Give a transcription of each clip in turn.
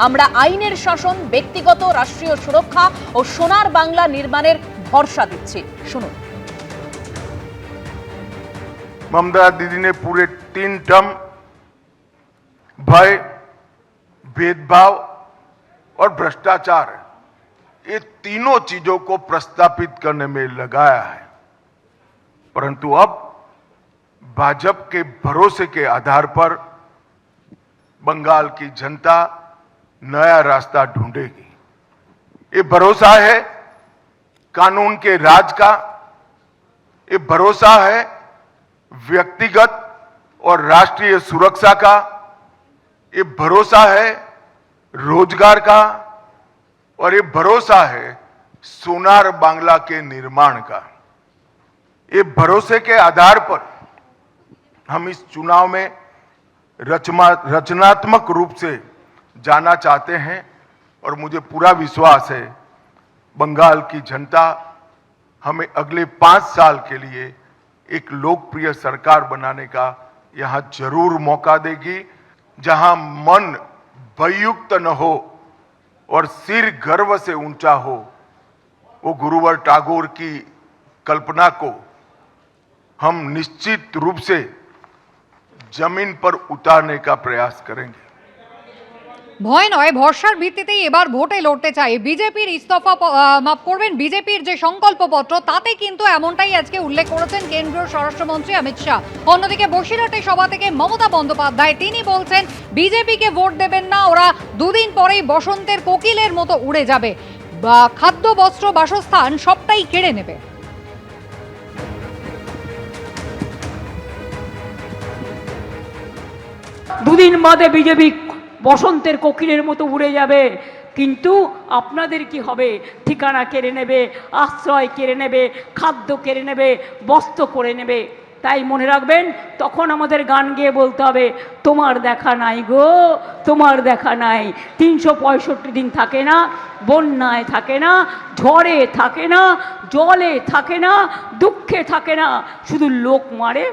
আমরা আইনের শাসন, ব্যক্তিগত রাষ্ট্রীয় সুরক্ষা ও সোনার বাংলা নির্মাণের ভরসা দিচ্ছি। শুনুন। ममता दीदी ने पूरे 3 टर्म भय, भेदभाव और भ्रष्टाचार, ये तीनों चीजों को प्रस्तापित करने में लगाया है, परंतु अब भाजपा के भरोसे के आधार पर बंगाल की जनता नया रास्ता ढूंढेगी। ये भरोसा है कानून के राज का, ये भरोसा है व्यक्तिगत और राष्ट्रीय सुरक्षा का, ये भरोसा है रोजगार का, और ये भरोसा है सोनार बांग्ला के निर्माण का। ये भरोसे के आधार पर हम इस चुनाव में रचनात्मक रूप से जाना चाहते हैं, और मुझे पूरा विश्वास है बंगाल की जनता हमें अगले 5 साल के लिए एक लोकप्रिय सरकार बनाने का यहां जरूर मौका देगी, जहां मन भययुक्त न हो और सिर गर्व से ऊंचा हो। वो गुरुवर टैगोर की कल्पना को हम निश्चित रूप से जमीन पर उतारने का प्रयास करेंगे। ভয় নয়, ভরসার ভিত্তিতেই এবার ভোটে লড়তে চাই বিজেপির। ইস্তফা মাফ করবেন, বিজেপির যে সংকল্পপত্র তাতে কিন্তু এমনটাই আজকে উল্লেখ করেছেন কেন্দ্রীয় স্বরাষ্ট্রমন্ত্রী অমিত শাহ। অন্যদিকে বসিরহাটে সভা থেকে মমতা বন্দ্যোপাধ্যায় তিনি বলছেন বিজেপিকে ভোট দেবেন না, ওরা দুদিন পরেই বসন্তের কোকিলের মতো উড়ে যাবে, খাদ্য, বস্ত্র, বাসস্থান সবটাই কেড়ে নেবে। দুদিন বাদে বিজেপি বসন্তের কোকিলের মতো উড়ে যাবে, কিন্তু আপনাদের কি হবে? ঠিকানা কেড়ে নেবে, আশ্রয় কেড়ে নেবে, খাদ্য কেড়ে নেবে, বস্ত্র করে নেবে। তাই মনে রাখবেন, তখন আমাদের গান গেয়ে বলতে হবে, তোমার দেখা নাই গো, তোমার দেখা নাই। 365 দিন থাকে না, বন্যায় থাকে না, ঝড়ে থাকে না, জলে থাকে না, দুঃখে থাকে না, শুধু লোক মারে,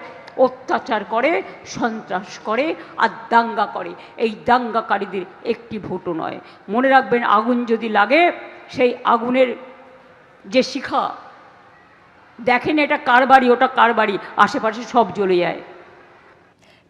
অত্যাচার করে, সন্ত্রাস করে আর দাঙ্গা করে। এই দাঙ্গাকারীদের একটি ভোটও নয়। মনে রাখবেন, আগুন যদি লাগে, সেই আগুনের যে শিখা, দেখেন এটা কার বাড়ি, ওটা কার বাড়ি, আশেপাশে সব জ্বলে যায়।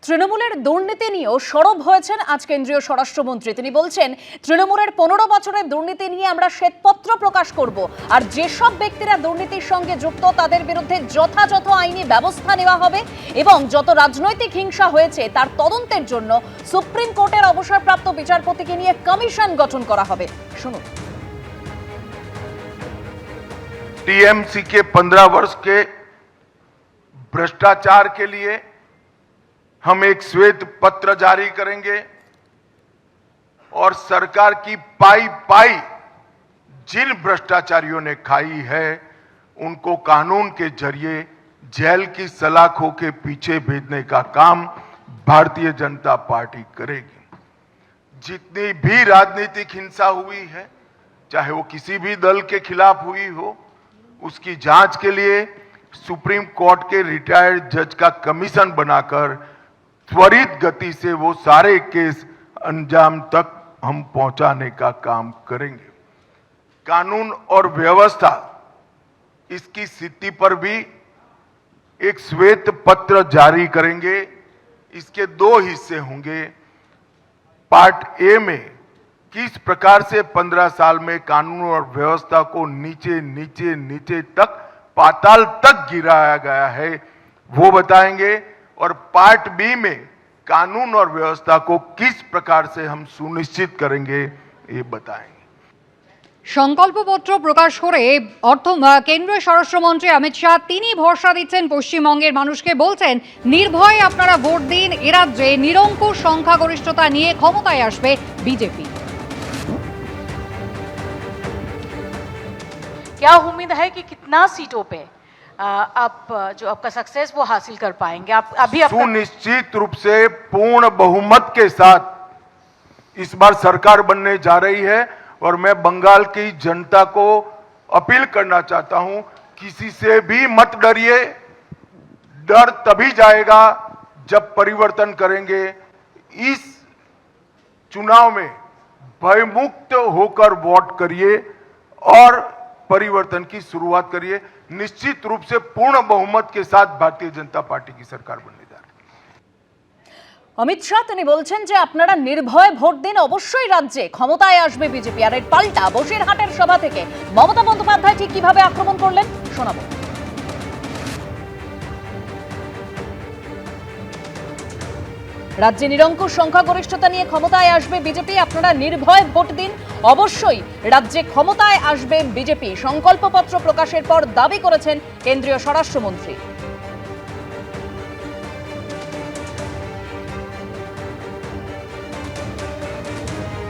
তৃণমূলের দুর্নীতি নিয়েও সরব হয়েছেন আজ কেন্দ্রীয় স্বরাষ্ট্রমন্ত্রী। তিনি বলছেন তৃণমূলের 15 বছরের দুর্নীতি নিয়ে আমরা শ্বেতপত্র প্রকাশ করব, আর যেসব ব্যক্তিরা দুর্নীতির সঙ্গে যুক্ত তাদের বিরুদ্ধে যথাযথ আইনি ব্যবস্থা নেওয়া হবে, এবং যত রাজনৈতিক হিংসা হয়েছে তার তদন্তের জন্য সুপ্রিম কোর্টের অবসরপ্রাপ্ত বিচারপতিকে নিয়ে কমিশন গঠন করা হবে। শুনুন। टीएमसी के 15 वर्ष के भ्रष्टाचार के लिए हम एक श्वेत पत्र जारी करेंगे, और सरकार की पाई पाई जिन भ्रष्टाचारियों ने खाई है उनको कानून के जरिए जेल की सलाखों के पीछे भेजने का काम भारतीय जनता पार्टी करेगी। जितनी भी राजनीतिक हिंसा हुई है, चाहे वो किसी भी दल के खिलाफ हुई हो, उसकी जांच के लिए सुप्रीम कोर्ट के रिटायर्ड जज का कमीशन बनाकर त्वरित गति से वो सारे केस अंजाम तक हम पहुंचाने का काम करेंगे। कानून और व्यवस्था, इसकी स्थिति पर भी एक श्वेत पत्र जारी करेंगे। इसके 2 हिस्से होंगे। पार्ट ए में किस प्रकार से 15 साल में कानून और व्यवस्था को नीचे नीचे नीचे तक, पाताल तक गिराया गया है, वो बताएंगे, और पार्ट बी में कानून और व्यवस्था को किस प्रकार से हम सुनिश्चित करेंगे, ये बताएंगे। সংকল্পপত্র প্রকাশ করে কেন্দ্রীয় স্বরাষ্ট্রমন্ত্রী অমিত শাহ তিনি ভরসা দিচ্ছেন পশ্চিমবঙ্গের মানুষকে। বলছেন নির্ভয়ে আপনারা ভোট দিন, এ রাজ্যে নিরঙ্কুশ সংখ্যাগরিষ্ঠতা নিয়ে ক্ষমতায় আসবে বিজেপি। क्या उम्मीद है कि कितना सीटों पे आप जो आपका सक्सेस वो हासिल कर पाएंगे? आप अभी सुनिश्चित रूप से पूर्ण बहुमत के साथ इस बार सरकार बनने जा रही है, और मैं बंगाल की जनता को अपील करना चाहता हूं, किसी से भी मत डरिए। डर तभी जाएगा जब परिवर्तन करेंगे। इस चुनाव में भयमुक्त होकर वोट करिए और परिवर्तन की शुरुआत करिए। निश्चित रूप से पूर्ण बहुमत के साथ भारतीय जनता पार्टी की सरकार बनने जा रही है। অমিত শাহ তিনি বলছেন যে আপনারা নির্ভয়ে ভোট দিন, অবশ্যই রাজ্যে ক্ষমতায় আসবে বিজেপি। আর এর পাল্টা বসিরহাটের সভা থেকে মমতা বন্দ্যোপাধ্যায় ঠিক কিভাবে আক্রমণ করলেন শোনাবো। রাজ্যে নিরঙ্কুশ সংখ্যাগরিষ্ঠতা নিয়ে ক্ষমতায় আসবে বিজেপি, আপনারা নির্ভয়ে ভোট দিন, অবশ্যই রাজ্যে ক্ষমতায় আসবে বিজেপি। সংকল্পপত্র প্রকাশের পর দাবি করেছেন কেন্দ্রীয় স্বরাষ্ট্রমন্ত্রী।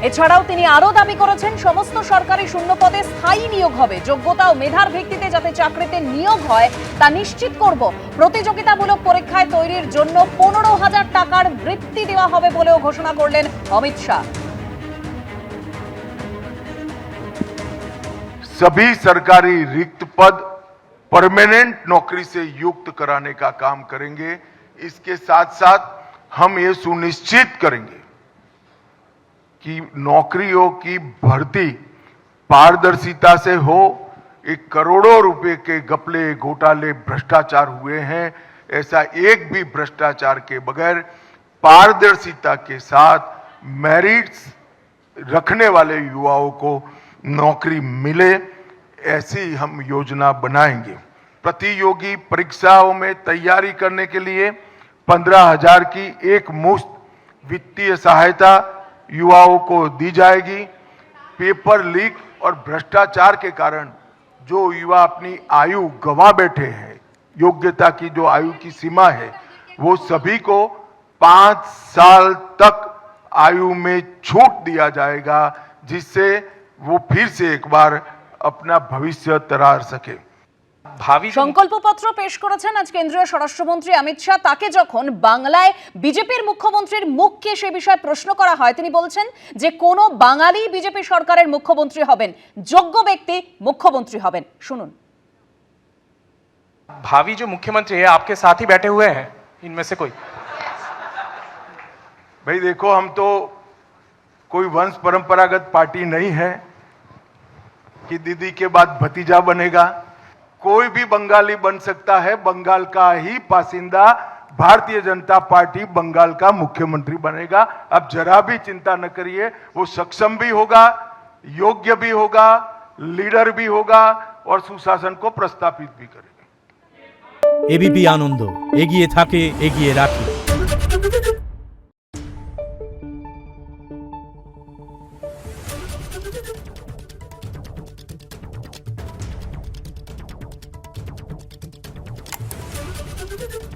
এছাড়াও তিনি আরো দাবি করেছেন সমস্ত সরকারি শূন্য পদে স্থায়ী নিয়োগ হবে, যোগ্যতা ও মেধার ভিত্তিতে যাতে চাকরিতে নিয়োগ হয় তা নিশ্চিত করব। প্রতিযোগিতামূলক পরীক্ষায় তৈরির জন্য 15,000 টাকার বৃত্তি দেওয়া হবে বলেও ঘোষণা করলেন অমিত শাহ। सभी सरकारी रिक्त पद परमानेंट नौकरी से युक्त कराने का काम करेंगे। इसके साथ साथ हम ये सुनिश्चित करेंगे कि नौकरियों की भर्ती पारदर्शिता से हो। एक करोड़ों रुपए के घपले, घोटाले, भ्रष्टाचार हुए हैं, ऐसा एक भी भ्रष्टाचार के बगैर पारदर्शिता के साथ मेरिट्स रखने वाले युवाओं को नौकरी मिले, ऐसी हम योजना बनाएंगे। प्रतियोगी परीक्षाओं में तैयारी करने के लिए 15,000 की एक मुश्त वित्तीय सहायता युवाओं को दी जाएगी। पेपर लीक और भ्रष्टाचार के कारण जो युवा अपनी आयु गंवा बैठे हैं, योग्यता की जो आयु की सीमा है, वो सभी को 5 साल तक आयु में छूट दिया जाएगा, जिससे वो फिर से एक बार अपना भविष्य तरार सके। সংকল্পপত্র পেশ করেছেন আজ কেন্দ্রীয় স্বরাষ্ট্রমন্ত্রী অমিত শাহ। তাকে যখন বাংলায় বিজেপির মুখ্যমন্ত্রীর মুখকে সে বিষয়ে প্রশ্ন করা হয়, তিনি বলছেন যে কোনো বাঙালি বিজেপি সরকারের মুখ্যমন্ত্রী হবেন, যোগ্য ব্যক্তি মুখ্যমন্ত্রী হবেন। শুনুন। भावी जो मुख्यमंत्री है आपके साथ ही बैठे हुए हैं, इनमें से कोई? भाई देखो, हम तो कोई वंश परंपरागत पार्टी नहीं है कि दीदी के बाद भतीजा बनेगा। कोई भी बंगाली बन सकता है। बंगाल का ही बासिंदा भारतीय जनता पार्टी बंगाल का मुख्यमंत्री बनेगा। अब जरा भी चिंता न करिए, वो सक्षम भी होगा, योग्य भी होगा, लीडर भी होगा और सुशासन को प्रस्तावित भी करेगा। एबीपी आनंद एगिए थाके एगिए राखे। Thank you.